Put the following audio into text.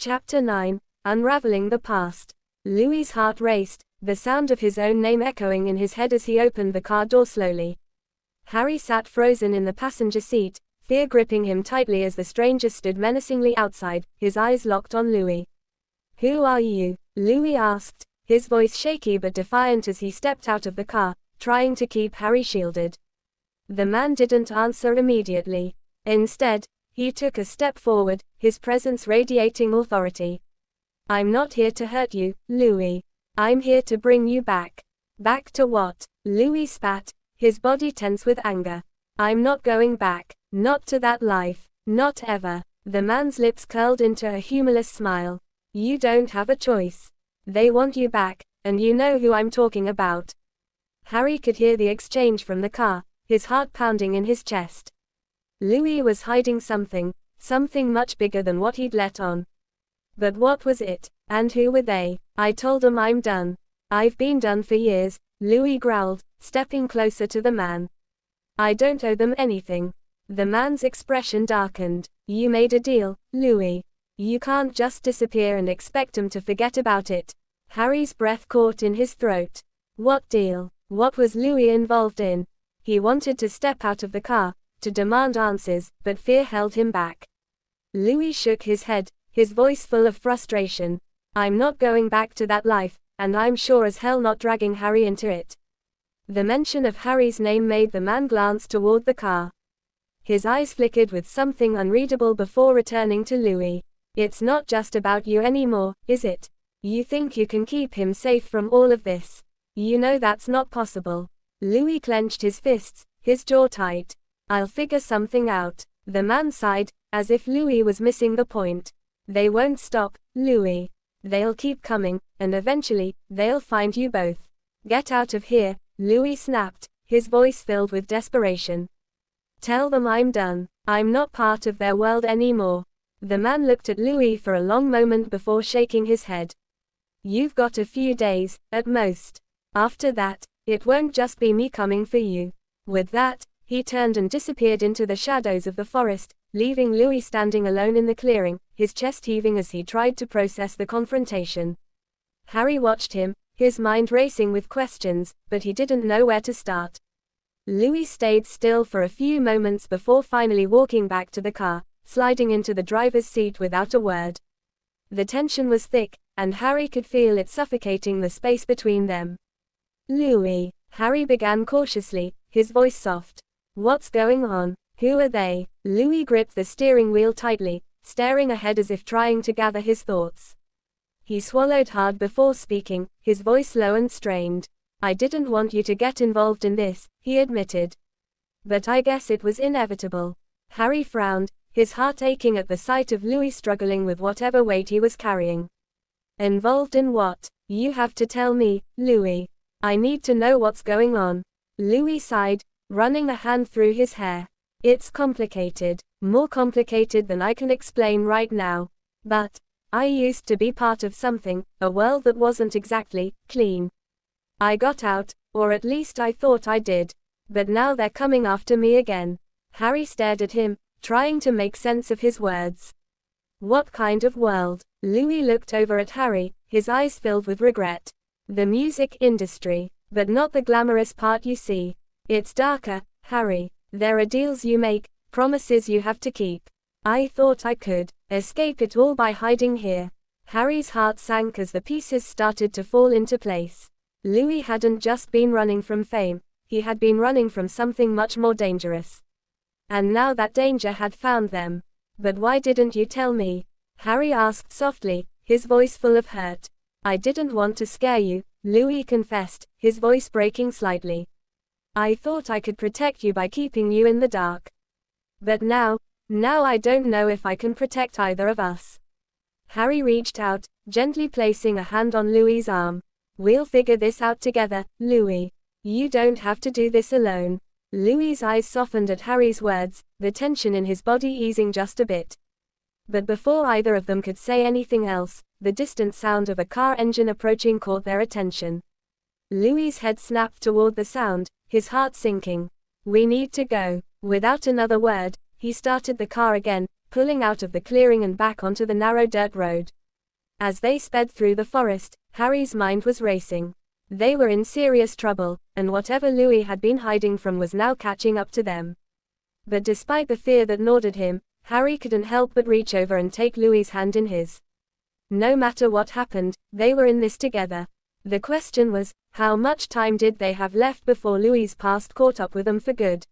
Chapter 9. Unraveling the Past. Louie's heart raced, the sound of his own name echoing in his head as he opened the car door slowly. Harry sat frozen in the passenger seat, fear gripping him tightly as the stranger stood menacingly outside, his eyes locked on Louie. "Who are you?" Louie asked, his voice shaky but defiant as he stepped out of the car, trying to keep Harry shielded. The man didn't answer immediately. Instead, he took a step forward, his presence radiating authority. "I'm not here to hurt you, Louie. I'm here to bring you back." "Back to what?" Louie spat, his body tense with anger. "I'm not going back. Not to that life. Not ever." The man's lips curled into a humorless smile. "You don't have a choice. They want you back, and you know who I'm talking about." Harry could hear the exchange from the car, his heart pounding in his chest. Louie was hiding something much bigger than what he'd let on. But what was it, and who were they? "I told 'em I'm done. I've been done for years," Louie growled, stepping closer to the man. "I don't owe them anything." The man's expression darkened. "You made a deal, Louie. You can't just disappear and expect 'em to forget about it." Harry's breath caught in his throat. What deal? What was Louie involved in? He wanted to step out of the car, to demand answers, but fear held him back. Louie shook his head, his voice full of frustration. "I'm not going back to that life, and I'm sure as hell not dragging Harry into it." The mention of Harry's name made the man glance toward the car. His eyes flickered with something unreadable before returning to Louie. "It's not just about you anymore, is it? You think you can keep him safe from all of this? You know that's not possible." Louie clenched his fists, his jaw tight. "I'll figure something out." The man sighed, as if Louie was missing the point. "They won't stop, Louie. They'll keep coming, and eventually, they'll find you both. Get out of here," Louie snapped, his voice filled with desperation. "Tell them I'm done. I'm not part of their world anymore." The man looked at Louie for a long moment before shaking his head. "You've got a few days, at most. After that, it won't just be me coming for you." With that, he turned and disappeared into the shadows of the forest, leaving Louie standing alone in the clearing, his chest heaving as he tried to process the confrontation. Harry watched him, his mind racing with questions, but he didn't know where to start. Louie stayed still for a few moments before finally walking back to the car, sliding into the driver's seat without a word. The tension was thick, and Harry could feel it suffocating the space between them. "Louie," Harry began cautiously, his voice soft. "What's going on? Who are they?" Louie gripped the steering wheel tightly, staring ahead as if trying to gather his thoughts. He swallowed hard before speaking, his voice low and strained. "I didn't want you to get involved in this," he admitted. "But I guess it was inevitable." Harry frowned, his heart aching at the sight of Louie struggling with whatever weight he was carrying. "Involved in what? You have to tell me, Louie. I need to know what's going on." Louie sighed, running a hand through his hair. "It's complicated. More complicated than I can explain right now. But I used to be part of something, a world that wasn't exactly clean. I got out, or at least I thought I did. But now they're coming after me again." Harry stared at him, trying to make sense of his words. "What kind of world?" Louie looked over at Harry, his eyes filled with regret. "The music industry. But not the glamorous part you see. It's darker, Harry. There are deals you make, promises you have to keep. I thought I could escape it all by hiding here." Harry's heart sank as the pieces started to fall into place. Louie hadn't just been running from fame, he had been running from something much more dangerous. And now that danger had found them. "But why didn't you tell me?" Harry asked softly, his voice full of hurt. "I didn't want to scare you," Louie confessed, his voice breaking slightly. "I thought I could protect you by keeping you in the dark. But now I don't know if I can protect either of us." Harry reached out, gently placing a hand on Louie's arm. "We'll figure this out together, Louie. You don't have to do this alone." Louie's eyes softened at Harry's words, the tension in his body easing just a bit. But before either of them could say anything else, the distant sound of a car engine approaching caught their attention. Louie's head snapped toward the sound, his heart sinking. "We need to go." Without another word, he started the car again, pulling out of the clearing and back onto the narrow dirt road. As they sped through the forest, Harry's mind was racing. They were in serious trouble, and whatever Louie had been hiding from was now catching up to them. But despite the fear that gnawed at him, Harry couldn't help but reach over and take Louie's hand in his. No matter what happened, they were in this together. The question was, how much time did they have left before Louie's past caught up with them for good?